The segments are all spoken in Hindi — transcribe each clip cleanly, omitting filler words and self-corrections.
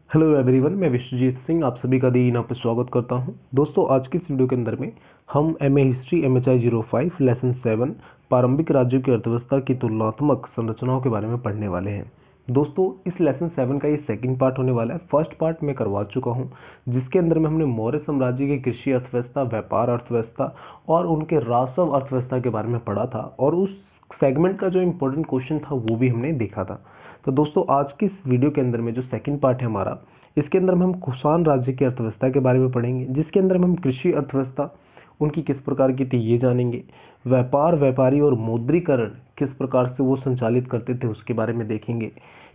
हेलो एवरीवन, मैं विश्वजीत सिंह आप सभी का दिन आप स्वागत करता हूं। दोस्तों, आज की इस वीडियो के अंदर में हम एमए हिस्ट्री MHI 05 लेसन 7 प्रारंभिक राज्यों की अर्थव्यवस्था की तुलनात्मक संरचनाओं के बारे में पढ़ने वाले हैं। दोस्तों, इस लेसन 7 का ये सेकंड पार्ट होने वाला है। फर्स्ट पार्ट मैं करवा चुका हूं, जिसके अंदर में हमने मौर्य साम्राज्य की कृषि अर्थव्यवस्था, व्यापार अर्थव्यवस्था और उनके राजस्व अर्थव्यवस्था के बारे में पढ़ा था, और उस सेगमेंट का जो इम्पोर्टेंट क्वेश्चन था वो भी हमने देखा था। तो दोस्तों, आज की इस वीडियो के अंदर में जो सेकंड पार्ट है हमारा, इसके अंदर में हम कुषाण राज्य की अर्थव्यवस्था के बारे में पढ़ेंगे, जिसके अंदर में हम कृषि अर्थव्यवस्था उनकी किस प्रकार की थी ये जानेंगे। व्यापार, व्यापारी और मौद्रीकरण किस प्रकार से वो संचालित करते थे उसके बारे में देखेंगे।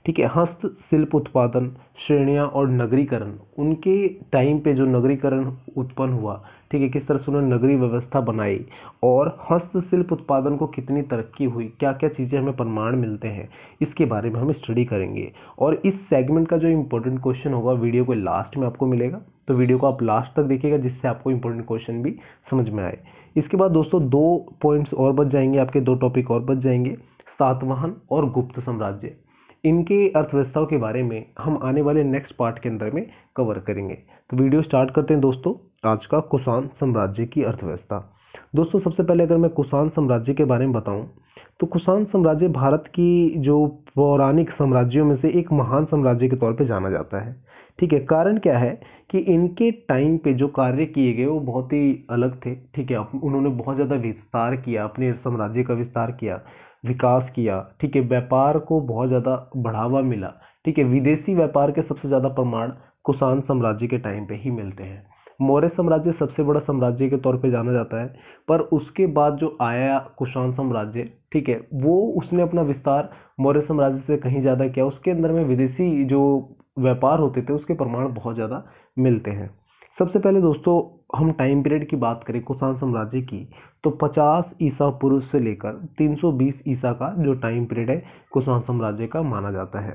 ठीक है, हस्तशिल्प उत्पादन श्रेणियां और नगरीकरण, उनके टाइम पे जो नगरीकरण उत्पन्न हुआ, ठीक है, किस तरह से उन्होंने नगरीय व्यवस्था बनाई, और हस्तशिल्प उत्पादन को कितनी तरक्की हुई, क्या क्या चीजें हमें प्रमाण मिलते हैं, इसके बारे में हम स्टडी करेंगे। और इस सेगमेंट का जो इम्पोर्टेंट क्वेश्चन होगा वीडियो के लास्ट में आपको मिलेगा, तो वीडियो को आप लास्ट तक देखिएगा, जिससे आपको इम्पोर्टेंट क्वेश्चन भी समझ में आए। इसके बाद दोस्तों 2 पॉइंट्स और बच जाएंगे, आपके 2 टॉपिक और बच जाएंगे, सातवाहन और गुप्त साम्राज्य। इनके अर्थव्यवस्थाओं के बारे में हम आने वाले नेक्स्ट पार्ट के अंदर में कवर करेंगे। तो वीडियो स्टार्ट करते हैं दोस्तों, आज का कुषाण साम्राज्य की अर्थव्यवस्था। दोस्तों, सबसे पहले अगर मैं कुषाण साम्राज्य के बारे में बताऊं, तो कुषाण साम्राज्य भारत की जो पौराणिक साम्राज्यों में से एक महान साम्राज्य के तौर पे जाना जाता है। ठीक है, कारण क्या है कि इनके टाइम पे जो कार्य किए गए वो बहुत ही अलग थे। ठीक है, उन्होंने बहुत ज्यादा विस्तार किया, अपने साम्राज्य का विस्तार किया, विकास किया। ठीक है, व्यापार को बहुत ज्यादा बढ़ावा मिला। ठीक है, विदेशी व्यापार के सबसे ज्यादा प्रमाण कुषाण साम्राज्य के टाइम पे ही मिलते हैं। मौर्य साम्राज्य सबसे बड़ा साम्राज्य के तौर पे जाना जाता है, पर उसके बाद जो आया कुषाण साम्राज्य, ठीक है, वो उसने अपना विस्तार मौर्य साम्राज्य से कहीं ज्यादा किया। उसके अंदर में विदेशी जो व्यापार होते थे उसके प्रमाण बहुत ज्यादा मिलते हैं। सबसे पहले दोस्तों, हम टाइम पीरियड की बात करें कुषाण साम्राज्य की, तो 50 ईसा पूर्व से लेकर 320 ईसा का जो टाइम पीरियड है कुषाण साम्राज्य का माना जाता है।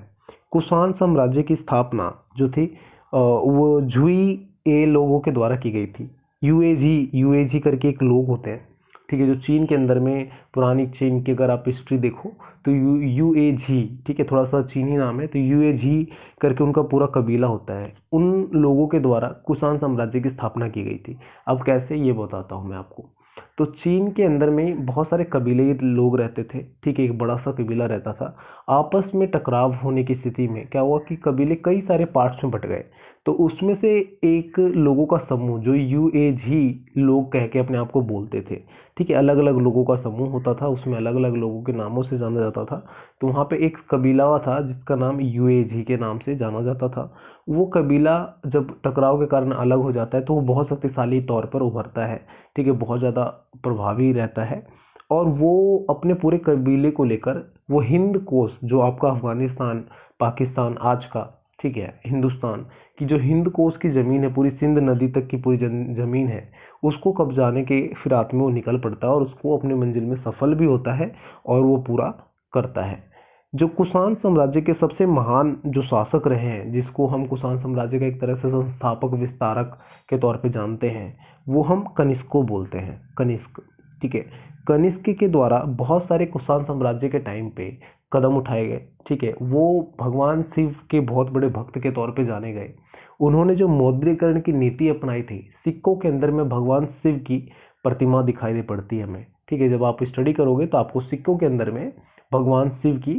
कुषाण साम्राज्य की स्थापना जो थी वो झुई ए लोगों के द्वारा की गई थी। यूएजी करके एक लोग होते हैं, ठीक है, जो चीन के अंदर में, पुरानी चीन की अगर आप हिस्ट्री देखो तो यूएजी, ठीक है, थोड़ा सा चीनी नाम है, तो यूएजी करके उनका पूरा कबीला होता है। उन लोगों के द्वारा कुषाण साम्राज्य की स्थापना की गई थी। अब कैसे, ये बताता हूँ मैं आपको। तो चीन के अंदर में बहुत सारे कबीले लोग रहते थे। ठीक है, एक बड़ा सा कबीला रहता था। आपस में टकराव होने की स्थिति में क्या हुआ कि कबीले कई सारे पार्ट्स में बट गए। तो उसमें से एक लोगों का समूह जो यूएजी लोग कह के अपने आप को बोलते थे, ठीक है, अलग अलग लोगों का समूह होता था, उसमें अलग अलग लोगों के नामों से जाना जाता था। तो वहां पे एक कबीला था जिसका नाम यूएजी के नाम से जाना जाता था। वो कबीला जब टकराव के कारण अलग हो जाता है तो वो बहुत शक्तिशाली तौर पर उभरता है। ठीक है, बहुत ज्यादा प्रभावी रहता है, और वो अपने पूरे कबीले को लेकर वो हिंद कोश, जो आपका अफगानिस्तान, पाकिस्तान आज का, ठीक है, हिंदुस्तान की जो हिंद कोश की जमीन है, पूरी सिंध नदी तक की पूरी जमीन है, उसको कब्जाने के फिराक में वो निकल पड़ता है, और उसको अपने मंजिल में सफल भी होता है और वो पूरा करता है। जो कुषाण साम्राज्य के सबसे महान जो शासक रहे हैं, जिसको हम कुषाण साम्राज्य का एक तरह से संस्थापक, विस्तारक के तौर पे जानते हैं, वो हम कनिष्क को बोलते हैं, कनिष्क। ठीक है, कनिष्क के द्वारा बहुत सारे कुषाण साम्राज्य के टाइम पे कदम उठाए गए। ठीक है, वो भगवान शिव के बहुत बड़े भक्त के तौर पे जाने गए। उन्होंने जो मौद्रीकरण की नीति अपनाई थी, सिक्कों के अंदर में भगवान शिव की प्रतिमा दिखाई दे पड़ती है हमें। ठीक है, जब आप स्टडी करोगे तो आपको सिक्कों के अंदर में भगवान शिव की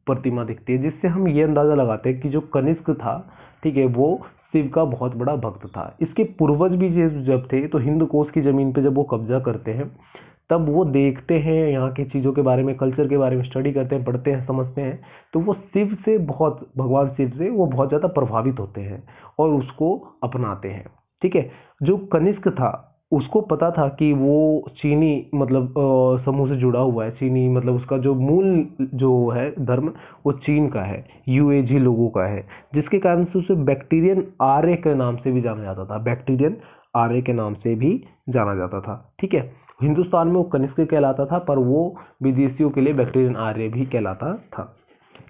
प्रतिमा दिखती है, जिससे हम ये अंदाजा लगाते हैं कि जो कनिष्क था, ठीक है, वो शिव का बहुत बड़ा भक्त था। इसके पूर्वज भी जब थे, तो हिंद कोश की जमीन पे जब वो कब्जा करते हैं, तब वो देखते हैं यहाँ की चीजों के बारे में, कल्चर के बारे में स्टडी करते हैं, पढ़ते हैं, समझते हैं, तो वो शिव से बहुत, भगवान शिव से वो बहुत ज्यादा प्रभावित होते हैं और उसको अपनाते हैं। ठीक है, जो कनिष्क था उसको पता था कि वो चीनी मतलब समूह से जुड़ा हुआ है, चीनी मतलब उसका जो मूल जो है धर्म वो चीन का है, यूएजी लोगों का है, जिसके कारण से उसे बैक्टीरियन आर्य के नाम से भी जाना जाता था, बैक्टीरियन आर्य के नाम से भी जाना जाता था। ठीक है, हिंदुस्तान में वो कनिष्क कहलाता था, पर वो विदेशियों के लिए बैक्टीरियन आर्य भी कहलाता था।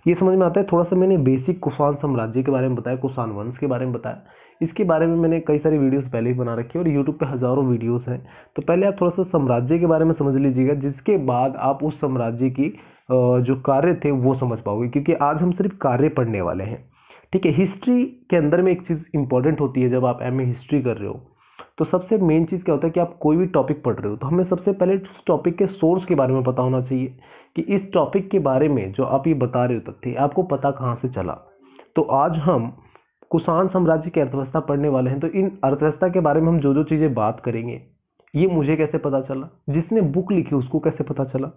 ये समझ में आता है। थोड़ा सा मैंने बेसिक कुषाण साम्राज्य के बारे में बताया, कुषाण वंश के बारे में बताया। इसके बारे में मैंने कई सारी वीडियोस पहले ही बना रखी है और यूट्यूब पे हजारों वीडियोस हैं। तो पहले आप थोड़ा सा साम्राज्य के बारे में समझ लीजिएगा, जिसके बाद आप उस साम्राज्य की जो कार्य थे वो समझ पाओगे, क्योंकि आज हम सिर्फ कार्य पढ़ने वाले हैं। ठीक है। हिस्ट्री के अंदर में एक चीज इंपॉर्टेंट होती है, जब आप एमए हिस्ट्री कर रहे हो तो सबसे मेन चीज क्या होता है कि आप कोई भी टॉपिक पढ़ रहे हो तो हमें सबसे पहले उस टॉपिक के सोर्स के बारे में पता होना चाहिए कि इस टॉपिक के बारे में जो आप ये बता रहे हो तथ्य आपको पता कहाँ से चला। तो आज हम कुषाण साम्राज्य की अर्थव्यवस्था पढ़ने वाले हैं, तो इन अर्थव्यवस्था के बारे में हम जो जो चीजें बात करेंगे ये मुझे कैसे पता चला, जिसने बुक लिखी उसको कैसे पता चला,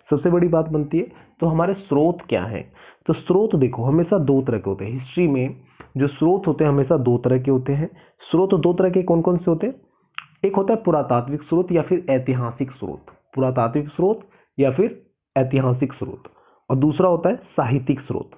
सबसे बड़ी बात बनती है। तो हमारे स्रोत क्या है, तो स्रोत देखो हमेशा दो तरह के होते हैं। हिस्ट्री में जो स्रोत होते हैं हमेशा दो तरह के होते हैं। स्रोत दो तरह के कौन कौन से होते हैं, एक होता है पुरातात्विक स्रोत या फिर ऐतिहासिक स्रोत, पुरातात्विक स्रोत या फिर ऐतिहासिक स्रोत, और दूसरा होता है साहित्यिक स्रोत।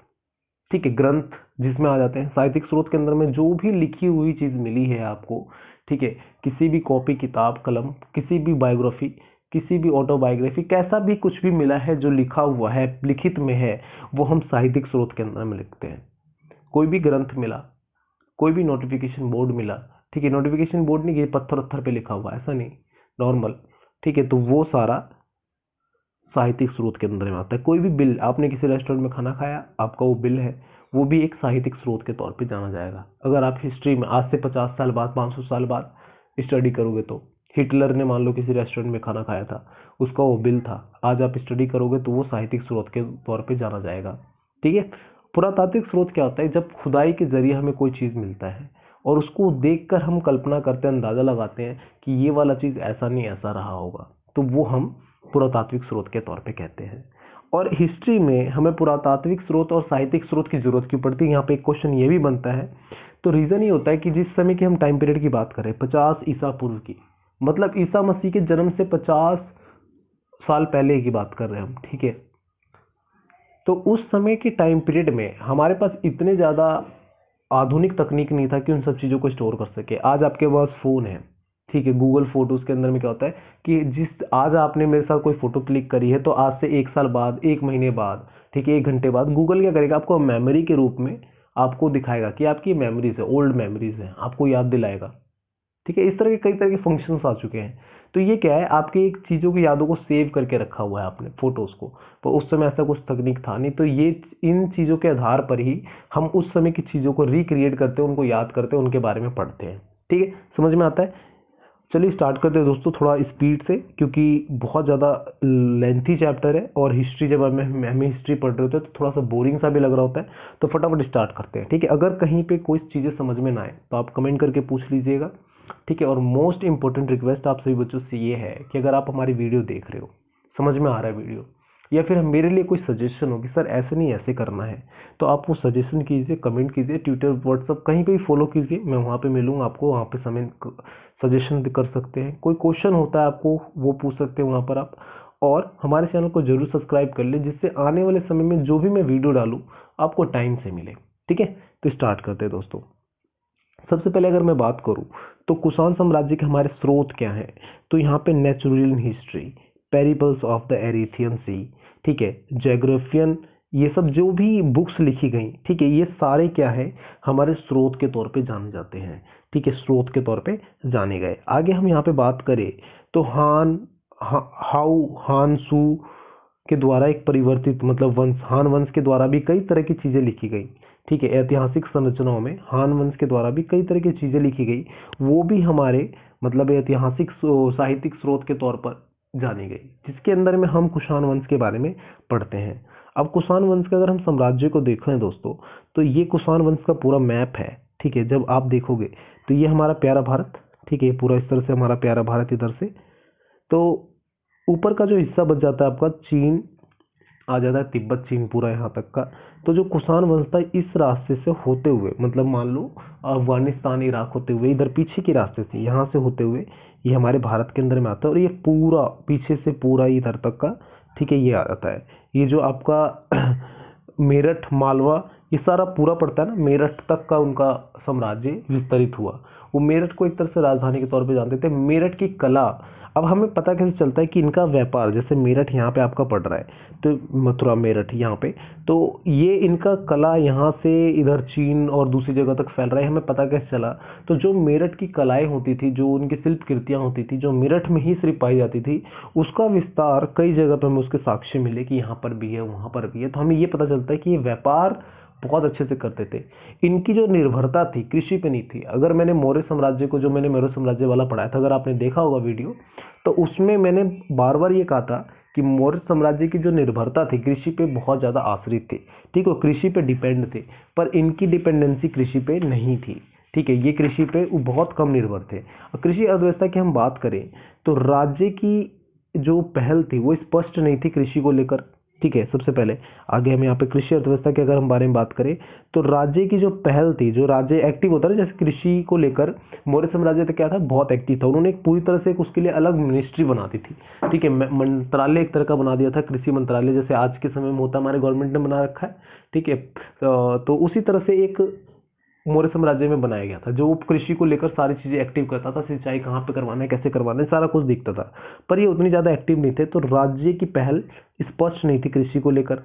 ठीक है, ग्रंथ जिसमें आ जाते हैं। साहित्यिक स्रोत के अंदर में जो भी लिखी हुई चीज मिली है आपको, ठीक है, किसी भी कॉपी किताब कलम, किसी भी बायोग्राफी, किसी भी ऑटोबायोग्राफी, कैसा भी कुछ भी मिला है जो लिखा हुआ है लिखित में है, वो हम साहित्यिक स्रोत के अंदर में लिखते हैं। कोई भी ग्रंथ मिला, कोई भी नोटिफिकेशन बोर्ड मिला, ठीक है, नोटिफिकेशन बोर्ड नहीं, ये पत्थर पत्थर पे लिखा हुआ ऐसा नहीं, नॉर्मल, ठीक है, तो वो सारा साहित्यिक स्रोत के अंदर में आता है। कोई भी बिल, आपने किसी रेस्टोरेंट में खाना खाया, आपका वो बिल है, वो भी एक साहित्यिक स्रोत के तौर पे जाना जाएगा। अगर आप हिस्ट्री में आज से 50 साल बाद 500 साल बाद स्टडी करोगे तो हिटलर ने मान लो किसी रेस्टोरेंट में खाना खाया था, उसका वो बिल था, आज आप स्टडी करोगे तो वो साहित्यिक स्रोत के तौर पे जाना जाएगा। ठीक है। पुरातात्विक स्रोत क्या होता है, जब खुदाई के जरिए हमें कोई चीज मिलता है और उसको देखकर हम कल्पना करते हैं, अंदाजा लगाते हैं कि ये वाला चीज ऐसा नहीं ऐसा रहा होगा, तो वो हम पुरातात्विक स्रोत के तौर पे कहते हैं। और हिस्ट्री में हमें पुरातात्विक स्रोत और साहित्यिक स्रोत की जरूरत क्यों पड़ती है, यहाँ पे एक क्वेश्चन ये भी बनता है। तो रीजन ये होता है कि जिस समय की हम टाइम पीरियड की बात करें 50 ईसा पूर्व की, मतलब ईसा मसीह के जन्म से 50 साल पहले की बात कर रहे हैं हम, ठीक है, तो उस समय के टाइम पीरियड में हमारे पास इतने ज्यादा आधुनिक तकनीक नहीं था कि उन सब चीजों को स्टोर कर सके। आज आपके पास फोन है, ठीक है, गूगल फोटोज के अंदर में क्या होता है कि जिस आज आपने मेरे साथ कोई फोटो क्लिक करी है तो आज से 1 साल बाद, 1 महीने बाद, ठीक है, 1 घंटे बाद गूगल क्या करेगा, आपको मेमोरी के रूप में आपको दिखाएगा कि आपकी मेमोरीज है, ओल्ड मेमोरीज है, आपको याद दिलाएगा। ठीक है, इस तरह के कई तरह के फंक्शंस आ चुके हैं। तो ये क्या है, आपके एक चीजों की यादों को सेव करके रखा हुआ है आपने, फोटोज को। तो उस समय ऐसा कुछ तकनीक था नहीं, तो ये इन चीजों के आधार पर ही हम उस समय की चीजों को रिक्रिएट करते हैं, उनको याद करते हैं, उनके बारे में पढ़ते हैं। ठीक है, समझ में आता है। चलिए स्टार्ट करते हैं दोस्तों थोड़ा स्पीड से, क्योंकि बहुत ज़्यादा लेंथी चैप्टर है और हिस्ट्री जब हमें हिस्ट्री पढ़ रहे होते हैं तो थोड़ा सा बोरिंग सा भी लग रहा होता है। तो फटाफट स्टार्ट करते हैं। ठीक है, अगर कहीं पे कोई चीज़ें समझ में ना आए तो आप कमेंट करके पूछ लीजिएगा। ठीक है, और मोस्ट इंपॉर्टेंट रिक्वेस्ट आप सभी बच्चों से ये है कि अगर आप हमारी वीडियो देख रहे हो, समझ में आ रहा है वीडियो, या फिर मेरे लिए कोई सजेशन हो कि सर ऐसे नहीं ऐसे करना है, तो आप वो सजेशन कीजिए, कमेंट कीजिए, ट्विटर व्हाट्सअप कहीं पे भी फॉलो कीजिए, मैं वहाँ पे मिलूंगा आपको, वहाँ पे समय सजेशन कर सकते हैं। कोई क्वेश्चन होता है आपको वो पूछ सकते हैं वहाँ पर आप, और हमारे चैनल को जरूर सब्सक्राइब कर ले, जिससे आने वाले समय में जो भी मैं वीडियो डालूँ आपको टाइम से मिले। ठीक है, तो स्टार्ट करते हैं दोस्तों। सबसे पहले अगर मैं बात करूं तो कुषाण साम्राज्य के हमारे स्रोत क्या हैं, तो यहाँ पे natural history, Periplus of the Erythraean Sea, ठीक है, ज्योग्राफियन, ये सब जो भी बुक्स लिखी गई, ठीक है, ये सारे क्या है हमारे स्रोत के तौर पे जाने जाते हैं। ठीक है, स्रोत के तौर पे जाने गए। आगे हम यहाँ पे बात करें तो हान सू के द्वारा एक परिवर्तित मतलब वंश, हान वंश के द्वारा भी कई तरह की चीजें लिखी गई। ठीक है, ऐतिहासिक संरचनाओं में हान वंश के द्वारा भी कई तरह की चीजें लिखी गई, वो भी हमारे मतलब ऐतिहासिक साहित्यिक स्रोत के तौर पर जानी गई, जिसके अंदर में हम कुषाण वंश के बारे में पढ़ते हैं। अब कुषाण वंश का अगर हम साम्राज्य को देखें दोस्तों, तो ये कुषाण वंश का पूरा मैप है। ठीक है, जब आप देखोगे तो ये हमारा प्यारा भारत, ठीक है, पूरा इस तरह से हमारा प्यारा भारत इधर से, तो ऊपर का जो हिस्सा बच जाता है आपका चीन आ जाता है, तिब्बत चीन पूरा यहाँ तक का। तो जो कुषाण वंश था इस रास्ते से होते हुए, मतलब मान लो अफगानिस्तान इराक होते हुए इधर पीछे के रास्ते से यहाँ से होते हुए ये हमारे भारत के अंदर में आता है, और ये पूरा पीछे से पूरा इधर तक का, ठीक है, ये आ जाता है। ये जो आपका मेरठ मालवा ये सारा पूरा पड़ता है ना, मेरठ तक का उनका साम्राज्य विस्तारित हुआ। वो मेरठ को एक तरह से राजधानी के तौर पे जानते थे। मेरठ की कला, अब हमें पता कैसे चलता है कि इनका व्यापार, जैसे मेरठ यहाँ पे आपका पड़ रहा है, तो मथुरा मेरठ यहाँ पे, तो ये इनका कला यहाँ से इधर चीन और दूसरी जगह तक फैल रहा है, हमें पता कैसे चला। तो जो मेरठ की कलाएं होती थी, जो उनकी शिल्प कृतियां होती थी, जो मेरठ में ही सिर्फ पाई जाती थी, उसका विस्तार कई जगह पर हमें उसके साक्ष्य मिले कि यहाँ पर भी है वहाँ पर भी है। तो हमें ये पता चलता है कि ये व्यापार बहुत अच्छे से करते थे। इनकी जो निर्भरता थी कृषि पे नहीं थी। अगर मैंने मौर्य साम्राज्य को, जो मैंने मौर्य साम्राज्य वाला पढ़ाया था, अगर आपने देखा होगा वीडियो, तो उसमें मैंने बार बार ये कहा था कि मौर्य साम्राज्य की जो निर्भरता थी कृषि पे बहुत ज्यादा आश्रित थे। ठीक है, कृषि पे डिपेंड थे, पर इनकी डिपेंडेंसी कृषि पे नहीं थी। ठीक है, ये कृषि पे बहुत कम निर्भर थे। और कृषि अर्थव्यवस्था की हम बात करें तो राज्य की जो पहल थी वो स्पष्ट नहीं थी कृषि को लेकर। ठीक है, सबसे पहले आगे हम यहाँ पे कृषि अर्थव्यवस्था के अगर हम बारे में बात करें तो राज्य की जो पहल थी, जो राज्य एक्टिव होता है, जैसे कृषि को लेकर मौर्य साम्राज्य तो क्या था, बहुत एक्टिव था। उन्होंने एक पूरी तरह से उसके लिए अलग मिनिस्ट्री बना दी थी। ठीक है, मंत्रालय एक तरह का बना दिया था, कृषि मंत्रालय, जैसे आज के समय में होता है, हमारे गवर्नमेंट ने बना रखा है। ठीक है, तो उसी तरह से एक मौर्य साम्राज्य में बनाया गया था, जो कृषि को लेकर सारी चीजें एक्टिव करता था। सिंचाई कहाँ पे करवाना है, कैसे करवाना है, सारा कुछ दिखता था। पर ये उतनी ज्यादा एक्टिव नहीं थे, तो राज्य की पहल स्पष्ट नहीं थी कृषि को लेकर।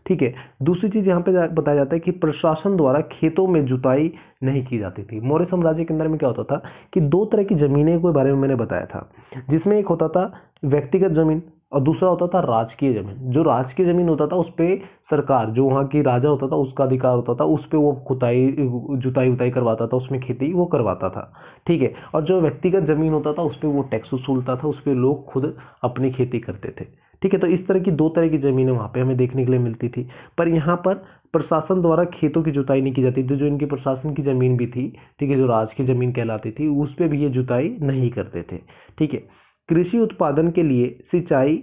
ठीक है, दूसरी चीज यहाँ पे बताया जाता है कि प्रशासन द्वारा खेतों में जुताई नहीं की जाती थी। मौर्य साम्राज्य के अंदर में क्या होता था कि दो तरह की जमीनें के बारे में मैंने बताया था, जिसमें एक होता था व्यक्तिगत जमीन और दूसरा होता था राजकीय जमीन। जो राजकीय जमीन होता था उस पे सरकार, जो वहाँ की राजा होता था, उसका अधिकार होता था, उस पे वो खुदाई जुताई उताई करवाता था, उसमें खेती वो करवाता था। ठीक है, और जो व्यक्तिगत जमीन होता था उस पे वो टैक्स वसूलता था, उस पे लोग खुद अपनी खेती करते थे। ठीक है, तो इस तरह की दो तरह की जमीनें वहां पे हमें देखने के लिए मिलती थी। पर यहाँ पर प्रशासन द्वारा खेतों की जुताई नहीं की जाती थी। जो इनकी प्रशासन की जमीन भी थी, ठीक है, जो राज की जमीन कहलाती थी, उस पे भी ये जुताई नहीं करते थे। ठीक है, कृषि उत्पादन के लिए सिंचाई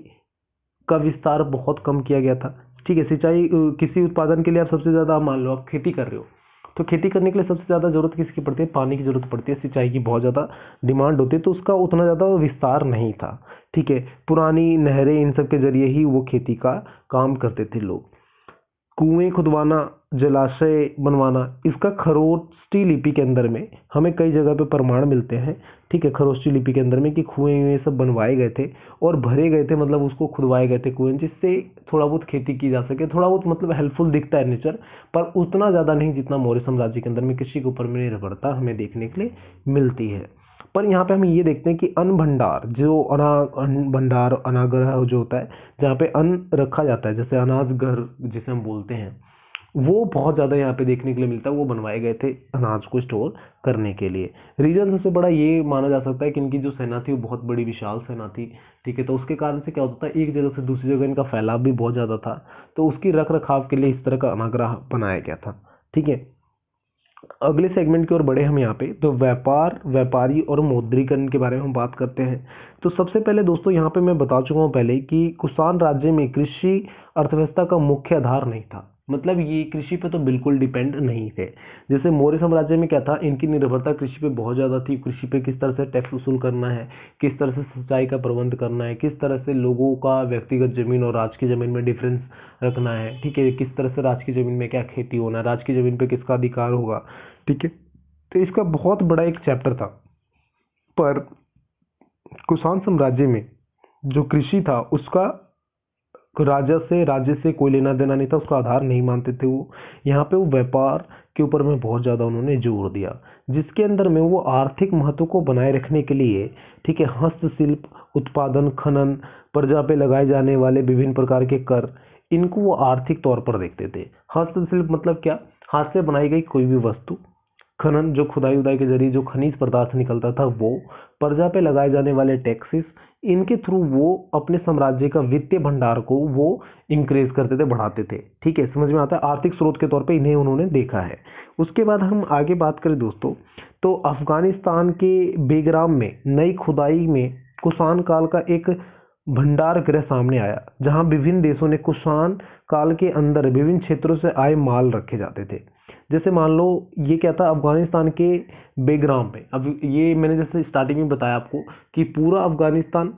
का विस्तार बहुत कम किया गया था। ठीक है, सिंचाई किसी उत्पादन के लिए आप सबसे ज्यादा, मान लो आप खेती कर रहे हो, तो खेती करने के लिए सबसे ज्यादा जरूरत किसकी पड़ती है, पानी की जरूरत पड़ती है, सिंचाई की बहुत ज्यादा डिमांड होती है, तो उसका उतना ज्यादा विस्तार नहीं था। ठीक है, पुरानी नहरें, इन सब के जरिए ही वो खेती का काम करते थे लोग। कुएं खुदवाना, जलाशय बनवाना, इसका खरोष्टी लिपि के अंदर में हमें कई जगह पे प्रमाण मिलते हैं। ठीक है, खरोष्टी लिपि के अंदर में कि कुएं सब बनवाए गए थे और भरे गए थे, मतलब उसको खुदवाए गए थे कुएं, जिससे थोड़ा बहुत खेती की जा सके। थोड़ा बहुत मतलब हेल्पफुल दिखता है नेचर, पर उतना ज्यादा नहीं जितना मौर्य साम्राज्य के अंदर में कृषि के ऊपर में निर्भरता हमें देखने के लिए मिलती है। पर यहाँ पे हम ये देखते हैं कि अन्न भंडार, जो अन्न भंडार, अनागार जो होता है, जहाँ पे अन्न रखा जाता है, जैसे अनाज घर जिसे हम बोलते हैं, वो बहुत ज्यादा यहाँ पे देखने के लिए मिलता है। वो बनवाए गए थे अनाज को स्टोर करने के लिए। रीजन सबसे बड़ा ये माना जा सकता है कि इनकी जो सेना थी वो बहुत बड़ी विशाल सेना थी। ठीक है, तो उसके कारण से क्या होता था, एक जगह से दूसरी जगह इनका फैलाव भी बहुत ज्यादा था, तो उसकी रख रखाव के लिए इस तरह का अनाग्रह बनाया गया था। ठीक है, अगले सेगमेंट की ओर बढ़े हम यहाँ पे, तो व्यापार, व्यापारी और मौद्रीकरण के बारे में हम बात करते हैं। तो सबसे पहले दोस्तों यहाँ पे मैं बता चुका हूँ पहले कि कुषाण राज्य में कृषि अर्थव्यवस्था का मुख्य आधार नहीं था। मतलब ये कृषि पे तो बिल्कुल डिपेंड नहीं थे। जैसे मौर्य साम्राज्य में क्या था, इनकी निर्भरता कृषि पे बहुत ज्यादा थी। कृषि पे किस तरह से टैक्स वसूल करना है, किस तरह से सिंचाई का प्रबंध करना है, किस तरह से लोगों का व्यक्तिगत जमीन और राज की जमीन में डिफरेंस रखना है। ठीक है, किस तरह से राज की जमीन में क्या खेती होना है, राज की जमीन पे किसका अधिकार होगा। ठीक है, तो इसका बहुत बड़ा एक चैप्टर था। पर कुषाण साम्राज्य में जो कृषि था उसका राज्य से कोई लेना देना नहीं था, उसका आधार नहीं मानते थे वो। यहाँ पे वो व्यापार के ऊपर में बहुत ज्यादा उन्होंने जोर दिया, जिसके अंदर में वो आर्थिक महत्व को बनाए रखने के लिए, ठीक है, हस्तशिल्प, उत्पादन, खनन, प्रजा पे लगाए जाने वाले विभिन्न प्रकार के कर, इनको वो आर्थिक तौर पर देखते थे। हस्तशिल्प मतलब क्या, हाथ से बनाई गई कोई भी वस्तु। खनन, जो खुदाई उदाई के जरिए जो खनिज पदार्थ निकलता था वो। प्रजा पे लगाए जाने वाले टैक्सेस, इनके थ्रू वो अपने साम्राज्य का वित्तीय भंडार को वो इंक्रीज करते थे, बढ़ाते थे। ठीक है, समझ में आता है, आर्थिक स्रोत के तौर पे इन्हें उन्होंने देखा है। उसके बाद हम आगे बात करें दोस्तों, तो अफगानिस्तान के बेग्राम में नई खुदाई में कुषाण काल का एक भंडार गृह सामने आया, जहां विभिन्न देशों ने कुषाण काल के अंदर विभिन्न क्षेत्रों से आए माल रखे जाते थे। जैसे मान लो ये क्या था, अफगानिस्तान के बेग्राम में, अब ये मैंने जैसे स्टार्टिंग में बताया आपको कि पूरा अफगानिस्तान,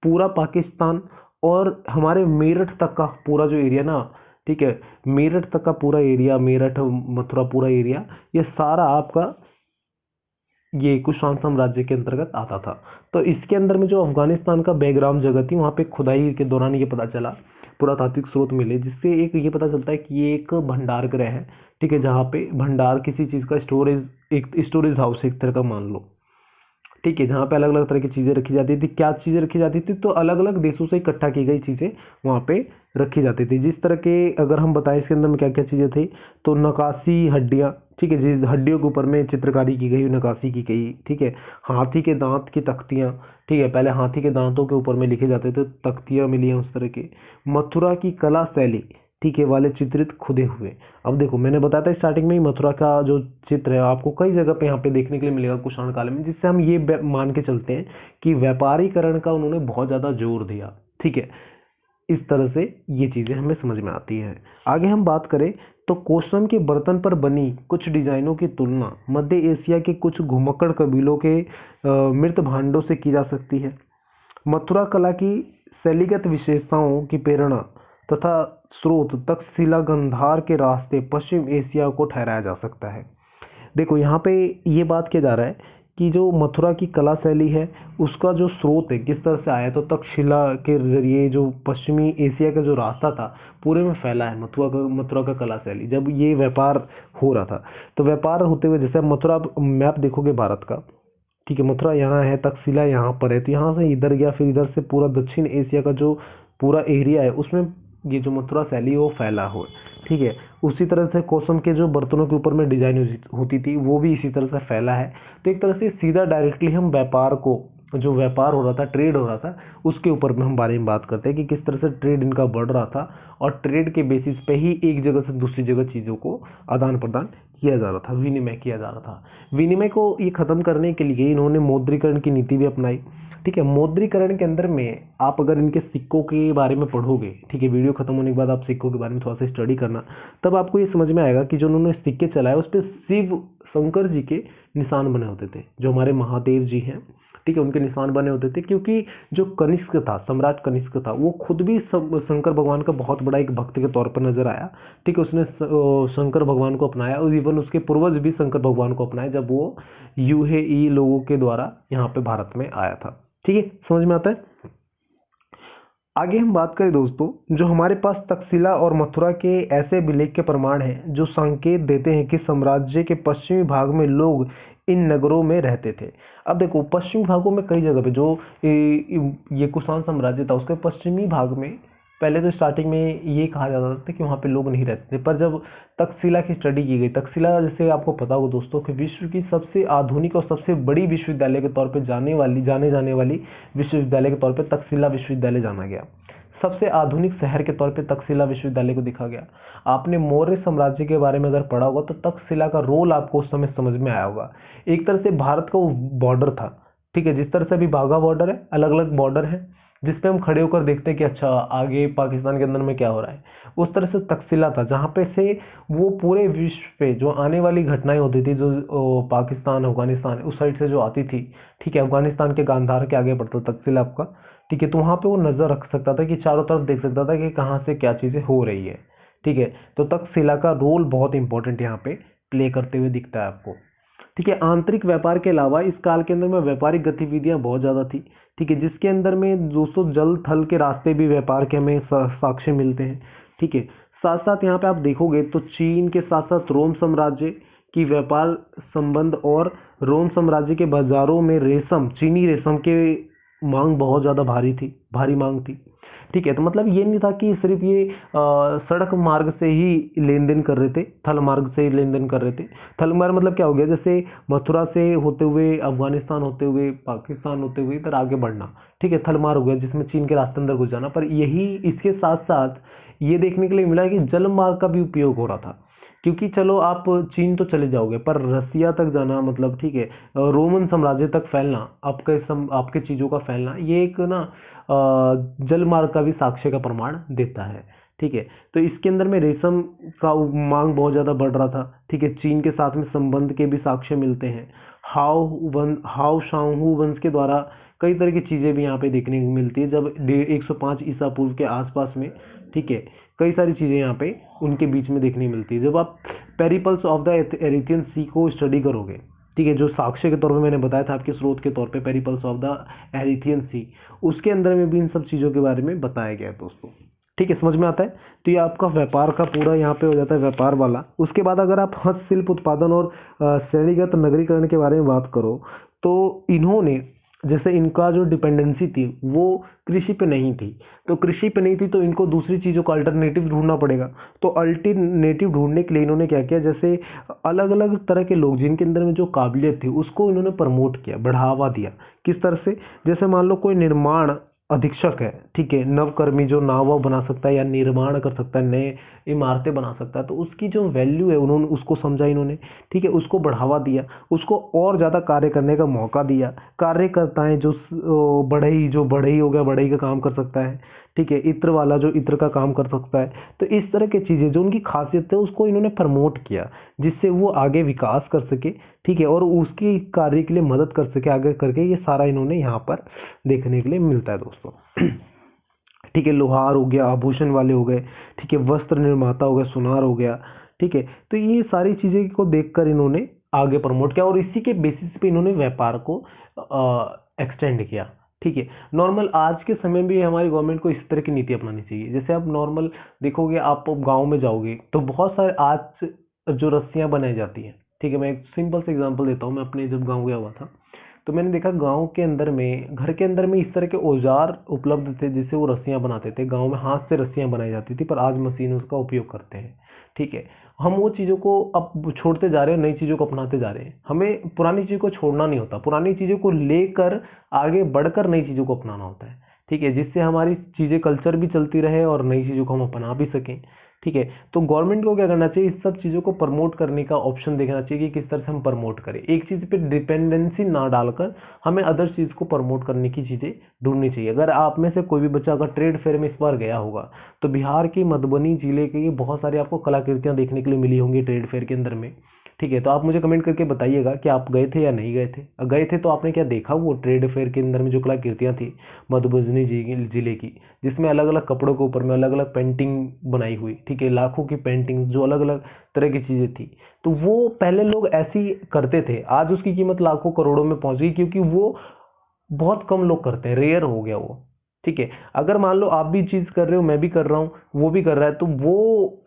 पूरा पाकिस्तान और हमारे मेरठ तक का पूरा जो एरिया ना, ठीक है, मेरठ तक का पूरा एरिया, मेरठ मथुरा पूरा एरिया, ये सारा आपका ये कुषाण साम्राज्य के अंतर्गत आता था। तो इसके अंदर में जो अफगानिस्तान का बैकग्राउंड जगह थी, वहां पे खुदाई के दौरान ये पता चला, पुरातात्विक स्रोत मिले, जिससे एक ये पता चलता है कि ये एक भंडार गृह है। ठीक है, जहाँ पे भंडार किसी चीज का स्टोरेज, एक स्टोरेज हाउस एक तरह का मान लो। ठीक है, जहाँ पे अलग अलग तरह की चीजें रखी जाती थी। क्या चीजें रखी जाती थी? तो अलग अलग देशों से इकट्ठा की गई चीजें वहाँ पे रखी जाती थी। जिस तरह के अगर हम बताएं इसके अंदर में क्या क्या चीजें थी, तो नकाशी हड्डियाँ, ठीक है, जिस हड्डियों के ऊपर में चित्रकारी की गई, नकाशी की गई, ठीक है। हाथी के दांत की तख्तियाँ, ठीक है, पहले हाथी के दांतों के ऊपर में लिखे जाते थे, तख्तियाँ मिली हैं उस तरह की। मथुरा की कला शैली, ठीक है, वाले चित्रित खुदे हुए। अब देखो मैंने बताया था स्टार्टिंग में ही, मथुरा का जो चित्र है आपको कई जगह पे यहाँ पे देखने के लिए मिलेगा कुषाण काल में, जिससे हम ये मान के चलते हैं कि व्यापारीकरण का उन्होंने बहुत ज्यादा जोर दिया। ठीक है, इस तरह से ये चीजें हमें समझ में आती हैं। आगे हम बात करें तो कोसम के बर्तन पर बनी कुछ डिजाइनों की तुलना मध्य एशिया के कुछ घुमक्कड़ कबीलों के मृत भांडों से की जा सकती है। मथुरा कला की शैलीगत विशेषताओं की प्रेरणा तथा स्रोत तक्षशिला गंधार के रास्ते पश्चिम एशिया को ठहराया जा सकता है। देखो यहाँ पे ये बात किया जा रहा है कि जो मथुरा की कला शैली है उसका जो स्रोत है किस तरह से आया, तो तक्षशिला के जरिए जो पश्चिमी एशिया का जो रास्ता था पूरे में फैला है मथुरा का कला शैली। जब ये व्यापार हो रहा था, तो व्यापार होते हुए जैसे मथुरा मैप देखोगे भारत का, ठीक है, मथुरा यहाँ है, तक्षशिला यहाँ पर है, तो यहाँ से इधर गया, फिर इधर से पूरा दक्षिण एशिया का जो पूरा एरिया है उसमें ये जो मथुरा शैली है वो फैला हुआ है। ठीक है, उसी तरह से कोसम के जो बर्तनों के ऊपर में डिजाइन होती थी वो भी इसी तरह से फैला है। तो एक तरह से सीधा डायरेक्टली हम व्यापार को, जो व्यापार हो रहा था, ट्रेड हो रहा था, उसके ऊपर में हम बारे में बात करते हैं कि किस तरह से ट्रेड इनका बढ़ रहा था और ट्रेड के बेसिस पे ही एक जगह से दूसरी जगह चीज़ों को आदान प्रदान किया जा रहा था, विनिमय किया जा रहा था। विनिमय को ये खत्म करने के लिए इन्होंने मौद्रीकरण की नीति भी अपनाई। ठीक है, मौद्रीकरण के अंदर में आप अगर इनके सिक्कों के बारे में पढ़ोगे, ठीक है, वीडियो खत्म होने के बाद आप सिक्कों के बारे में थोड़ा सा स्टडी करना, तब आपको ये समझ में आएगा कि जो उन्होंने सिक्के चलाए उस पर शिव शंकर जी के निशान बने होते थे, जो हमारे महादेव जी हैं, ठीक है, उनके निशान बने होते थे। क्योंकि जो कनिष्क था, सम्राट कनिष्क था, वो खुद भी शंकर भगवान का बहुत बड़ा एक भक्त के तौर पर नजर आया। ठीक है, उसने शंकर भगवान को अपनाया और इवन उसके पूर्वज भी शंकर भगवान को अपनाए जब वो यूएई लोगों के द्वारा यहाँ पे भारत में आया था। ठीक है, समझ में आता है। आगे हम बात करें दोस्तों, जो हमारे पास तक्षशिला और मथुरा के ऐसे अभिलेख के प्रमाण हैं जो संकेत देते हैं कि साम्राज्य के पश्चिमी भाग में लोग इन नगरों में रहते थे। अब देखो पश्चिमी भागों में कई जगह पे जो ये कुषाण साम्राज्य था उसके पश्चिमी भाग में पहले तो स्टार्टिंग में ये कहा जाता था कि वहाँ पे लोग नहीं रहते थे, पर जब तक्षशिला की स्टडी की गई, तक्षशिला जैसे आपको पता होगा दोस्तों कि विश्व की सबसे आधुनिक और सबसे बड़ी विश्वविद्यालय के तौर पे जाने जाने वाली विश्वविद्यालय के तौर पे तक्षशिला विश्वविद्यालय जाना गया। सबसे आधुनिक शहर के तौर पे तक्षशिला विश्वविद्यालय को देखा गया। आपने मौर्य साम्राज्य के बारे में अगर पढ़ा होगा तो तक्षशिला का रोल आपको उस समय समझ में आया होगा। एक तरह से भारत का वो बॉर्डर था, ठीक है, जिस तरह से अभी बाघा बॉर्डर है, अलग अलग बॉर्डर है जिसपे हम खड़े होकर देखते हैं कि अच्छा आगे पाकिस्तान के अंदर में क्या हो रहा है, उस तरह से तक्षशिला था जहाँ पे से वो पूरे विश्व पे जो आने वाली घटनाएं होती थी, जो पाकिस्तान अफगानिस्तान उस साइड से जो आती थी, ठीक है, अफगानिस्तान के गांधार के आगे पड़ता तक्षशिला आपका, ठीक है, तो वहाँ पे वो नजर रख सकता था कि चारों तरफ देख सकता था कि कहाँ से क्या चीजें हो रही है। ठीक है, तो तक्षशिला का रोल बहुत इंपॉर्टेंट यहाँ पे प्ले करते हुए दिखता है आपको। ठीक है, आंतरिक व्यापार के अलावा इस काल के अंदर में व्यापारिक गतिविधियां बहुत ज्यादा थी। ठीक है, जिसके अंदर में 200 जल थल के रास्ते भी व्यापार के हमें साक्ष्य मिलते हैं। ठीक है, साथ साथ यहाँ पे आप देखोगे तो चीन के साथ साथ रोम साम्राज्य की व्यापार संबंध और रोम साम्राज्य के बाजारों में रेशम, चीनी रेशम के मांग बहुत ज्यादा भारी मांग थी। ठीक है, तो मतलब ये नहीं था कि सिर्फ ये सड़क मार्ग से ही लेन देन कर रहे थे, थल मार्ग से ही लेन देन कर रहे थे। थल मार्ग मतलब क्या हो गया, जैसे मथुरा से होते हुए अफगानिस्तान होते हुए पाकिस्तान होते हुए इधर आगे बढ़ना, ठीक है, थल मार्ग हो गया जिसमें चीन के रास्ते अंदर घुस जाना। पर यही इसके साथ साथ ये देखने के लिए मिला कि जल मार्ग का भी उपयोग हो रहा था, क्योंकि चलो आप चीन तो चले जाओगे पर रसिया तक जाना, मतलब ठीक है, रोमन साम्राज्य तक फैलना, आपके चीजों का फैलना, ये एक ना जल मार्ग का भी साक्ष्य का प्रमाण देता है। ठीक है, तो इसके अंदर में रेशम का मांग बहुत ज्यादा बढ़ रहा था। ठीक है, चीन के साथ में संबंध के भी साक्ष्य मिलते हैं। हाउ शांगहू वंश के द्वारा कई तरह की चीजें भी यहाँ पे देखने को मिलती है जब 105 ईसा पूर्व के आसपास में। ठीक है, कई सारी चीजें यहाँ पे उनके बीच में देखने मिलती है। जब आप पेरिपल्स ऑफ द एरिथियन सी को स्टडी करोगे, ठीक है, जो साक्ष्य के तौर पे मैंने बताया था आपके स्रोत के तौर पे पेरिपल्स ऑफ द एरिथियन सी, उसके अंदर में भी इन सब चीजों के बारे में बताया गया है दोस्तों। ठीक है, समझ में आता है। तो ये आपका व्यापार का पूरा यहाँ पे हो जाता है व्यापार वाला। उसके बाद अगर आप हस्तशिल्प उत्पादन और श्रेणीगत नगरीकरण के बारे में बात करो तो इन्होंने, जैसे इनका जो डिपेंडेंसी थी वो कृषि पे नहीं थी, तो कृषि पे नहीं थी तो इनको दूसरी चीज़ों का अल्टरनेटिव ढूंढना पड़ेगा। तो अल्टरनेटिव ढूंढने के लिए इन्होंने क्या किया, जैसे अलग अलग तरह के लोग जिनके अंदर में जो काबिलियत थी उसको इन्होंने प्रमोट किया, बढ़ावा दिया। किस तरह से, जैसे मान लो कोई निर्माण अधीक्षक है, ठीक है, नवकर्मी जो नाव वाव बना सकता है या निर्माण कर सकता है, नए इमारतें बना सकता है, तो उसकी जो वैल्यू है उन्होंने उसको समझा इन्होंने, ठीक है, उसको बढ़ावा दिया, उसको और ज़्यादा कार्य करने का मौका दिया। कार्यकर्ताएं जो बढ़ई हो गया, बढ़ई का काम कर सकता है, ठीक है, इत्र वाला जो इत्र का काम कर सकता है। तो इस तरह की चीज़ें जो उनकी खासियत है उसको इन्होंने प्रमोट किया, जिससे वो आगे विकास कर सके, ठीक है, और उसकी कार्य के लिए मदद कर सके आगे करके। ये सारा इन्होंने यहाँ पर देखने के लिए मिलता है दोस्तों। ठीक है, लोहार हो गया, आभूषण वाले हो गए, ठीक है, वस्त्र निर्माता हो गया, सुनार हो गया, ठीक है। तो ये सारी चीजें को देखकर इन्होंने आगे प्रमोट किया और इसी के बेसिस पे इन्होंने व्यापार को एक्सटेंड किया। ठीक है, नॉर्मल आज के समय में हमारी गवर्नमेंट को इस तरह की नीति अपनानी चाहिए। जैसे आप नॉर्मल देखोगे, आप गांव में जाओगे तो बहुत सारे आज जो रस्सियां बनाई जाती हैं, ठीक है, मैं एक सिंपल से एग्जांपल देता हूँ। मैं अपने जब गांव गया हुआ था तो मैंने देखा गांव के अंदर में, घर के अंदर में इस तरह के औजार उपलब्ध थे जिससे वो रस्सियां बनाते थे। गांव में हाथ से रस्सियां बनाई जाती थी, पर आज मशीनों का उपयोग करते हैं। ठीक है, हम वो चीज़ों को अब छोड़ते जा रहे हैं, नई चीज़ों को अपनाते जा रहे हैं। हमें पुरानी चीज़ों को छोड़ना नहीं होता, पुरानी चीज़ों को लेकर आगे बढ़कर नई चीज़ों को अपनाना होता है। ठीक है, जिससे हमारी चीज़ें कल्चर भी चलती रहे और नई चीज़ों को हम अपना भी सकें। ठीक है, तो गवर्नमेंट को क्या करना चाहिए, इस सब चीज़ों को प्रमोट करने का ऑप्शन देखना चाहिए कि किस तरह से हम प्रमोट करें। एक चीज़ पे डिपेंडेंसी ना डालकर हमें अदर चीज़ को प्रमोट करने की चीज़ें ढूंढनी चाहिए। अगर आप में से कोई भी बच्चा अगर ट्रेड फेयर में इस बार गया होगा तो बिहार की मधुबनी जिले के बहुत सारी आपको कलाकृतियाँ देखने के लिए मिली होंगी ट्रेड फेयर के अंदर में। ठीक है, तो आप मुझे कमेंट करके बताइएगा कि आप गए थे या नहीं गए थे। गए थे तो आपने क्या देखा वो ट्रेड फेयर के अंदर में जो कलाकृतियाँ थी मधुबनी जिले की, जिसमें अलग अलग कपड़ों के ऊपर में अलग अलग पेंटिंग बनाई हुई। ठीक है, लाखों की पेंटिंग जो अलग अलग तरह की चीज़ें थी, तो वो पहले लोग ऐसी करते थे। आज उसकी कीमत लाखों करोड़ों में पहुंच गई, क्योंकि वो बहुत कम लोग करते हैं, रेयर हो गया वो। ठीक है, अगर मान लो आप भी चीज़ कर रहे हो, मैं भी कर रहा हूँ, वो भी कर रहा है, तो वो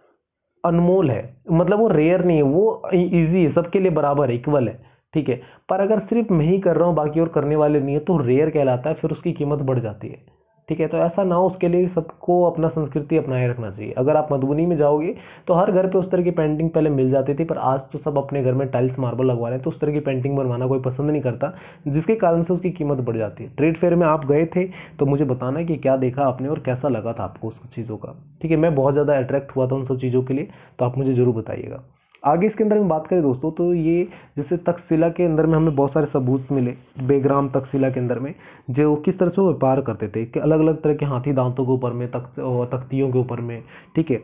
अनमोल है, मतलब वो रेयर नहीं है, वो इजी है, सबके लिए बराबर है, इक्वल है। ठीक है, पर अगर सिर्फ मैं ही कर रहा हूँ बाकी और करने वाले नहीं है तो रेयर कहलाता है, फिर उसकी कीमत बढ़ जाती है। ठीक है, तो ऐसा ना हो, उसके लिए सबको अपना संस्कृति अपनाए रखना चाहिए। अगर आप मधुबनी में जाओगे तो हर घर पे उस तरह की पेंटिंग पहले मिल जाती थी, पर आज तो सब अपने घर में टाइल्स मार्बल लगवा रहे हैं, तो उस तरह की पेंटिंग बनवाना कोई पसंद नहीं करता, जिसके कारण से उसकी कीमत बढ़ जाती है। ट्रेड फेयर में आप गए थे तो मुझे बताना कि क्या देखा आपने और कैसा लगा था आपको उस चीज़ों का। ठीक है, मैं बहुत ज़्यादा अट्रैक्ट हुआ था उन सब चीज़ों के लिए, तो आप मुझे जरूर बताइएगा। आगे इसके अंदर में बात करें दोस्तों, तो ये जैसे तक्षशिला के अंदर में हमें बहुत सारे सबूत मिले, बेग्राम तक्षशिला के अंदर में, जो किस तरह से वो व्यापार करते थे कि अलग अलग तरह के हाथी दांतों के ऊपर में, तख्तियों के ऊपर में। ठीक है,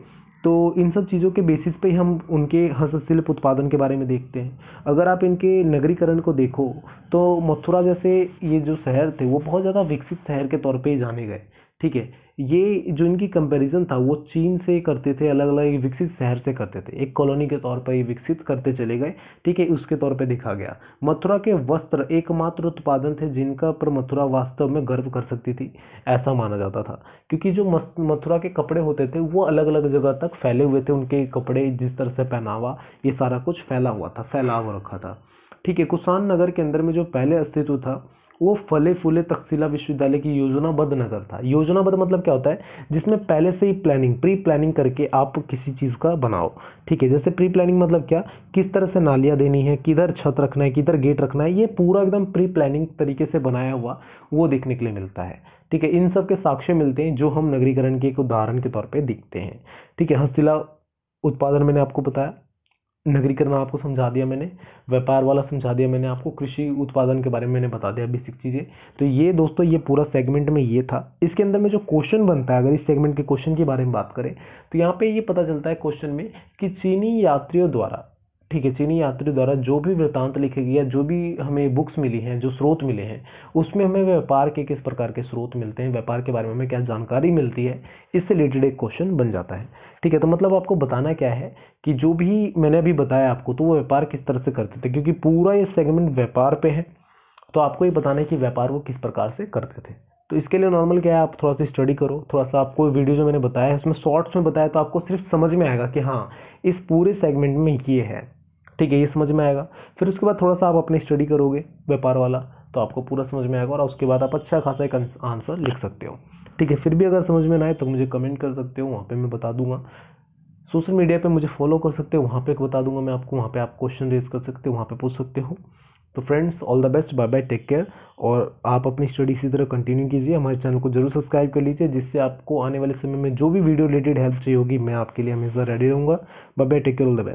तो इन सब चीज़ों के बेसिस पे हम उनके हस्तशिल्प उत्पादन के बारे में देखते हैं। अगर आप इनके नगरीकरण को देखो तो मथुरा जैसे ये जो शहर थे वो बहुत ज़्यादा विकसित शहर के तौर पे जाने गए। ठीक है, ये जो इनकी कंपैरिजन था वो चीन से करते थे, अलग अलग विकसित शहर से करते थे, एक कॉलोनी के तौर पर ये विकसित करते चले गए। ठीक है, उसके तौर पे देखा गया। मथुरा के वस्त्र एकमात्र उत्पादन थे जिनका पर मथुरा वास्तव में गर्व कर सकती थी, ऐसा माना जाता था, क्योंकि जो मथुरा के कपड़े होते थे वो अलग अलग जगह तक फैले हुए थे। उनके कपड़े, जिस तरह से पहनावा, ये सारा कुछ फैला हुआ था, फैलाव रखा था। ठीक है, कुषाण नगर के अंदर में जो पहले अस्तित्व था वो फले फूले तक्षशिला विश्वविद्यालय की योजनाबद्ध नगर था। योजनाबद्ध मतलब क्या होता है, जिसमें पहले से ही प्री प्लानिंग करके आप किसी चीज का बनाओ। ठीक है, जैसे प्री प्लानिंग मतलब क्या, किस तरह से नालियां देनी है, किधर छत रखना है, किधर गेट रखना है, ये पूरा एकदम प्री प्लानिंग तरीके से बनाया हुआ वो देखने के लिए मिलता है। ठीक है, इन सब के साक्ष्य मिलते हैं जो हम नगरीकरण के एक उदाहरण के तौर पर दिखते हैं। ठीक है, हस्तशिला उत्पादन मैंने आपको बताया, नगरीकरण आपको समझा दिया मैंने, व्यापार वाला समझा दिया मैंने आपको, कृषि उत्पादन के बारे में मैंने बता दिया बेसिक चीजें। तो ये दोस्तों ये पूरा सेगमेंट में ये था। इसके अंदर में जो क्वेश्चन बनता है, अगर इस सेगमेंट के क्वेश्चन के बारे में बात करें तो यहाँ पे ये पता चलता है क्वेश्चन में कि चीनी यात्रियों द्वारा, ठीक है, चीनी यात्रियों द्वारा जो भी वृत्तांत लिखे गए, जो भी हमें बुक्स मिली हैं, जो स्रोत मिले हैं, उसमें हमें व्यापार के किस प्रकार के स्रोत मिलते हैं, व्यापार के बारे में हमें क्या जानकारी मिलती है, इससे रिलेटेड एक क्वेश्चन बन जाता है। ठीक है, तो मतलब आपको बताना क्या है कि जो भी मैंने अभी बताया आपको, तो वो व्यापार किस तरह से करते थे, क्योंकि पूरा ये सेगमेंट व्यापार पे है, तो आपको ये बताना है कि व्यापार वो किस प्रकार से करते थे। तो इसके लिए नॉर्मल क्या है, आप थोड़ा सा स्टडी करो, थोड़ा सा आपको वीडियो जो मैंने बताया है उसमें शॉर्ट्स में बताया, तो आपको सिर्फ समझ में आएगा कि हाँ इस पूरे सेगमेंट में ये है, ठीक है, ये समझ में आएगा। फिर उसके बाद थोड़ा सा आप अपनी स्टडी करोगे व्यापार वाला, तो आपको पूरा समझ में आएगा और उसके बाद आप अच्छा खासा एक आंसर लिख सकते हो, ठीक है। फिर भी अगर समझ में ना आए तो मुझे कमेंट कर सकते हो, वहाँ पे मैं बता दूंगा। सोशल मीडिया पे मुझे फॉलो कर सकते हो, वहाँ पे बता दूंगा मैं आपको, वहाँ पे आप क्वेश्चन रेज कर सकते हो, वहाँ पे पूछ सकते हो। तो friends, all the best, bye bye, take care. और आप अपनी स्टडी इसी तरह कंटिन्यू कीजिए, हमारे चैनल को जरूर सब्सक्राइब कर लीजिए, जिससे आपको आने वाले समय में जो भी वीडियो रिलेटेड हेल्प चाहिए होगी मैं आपके लिए हमेशा रेडी रहूंगा। Bye bye, take care, all the best.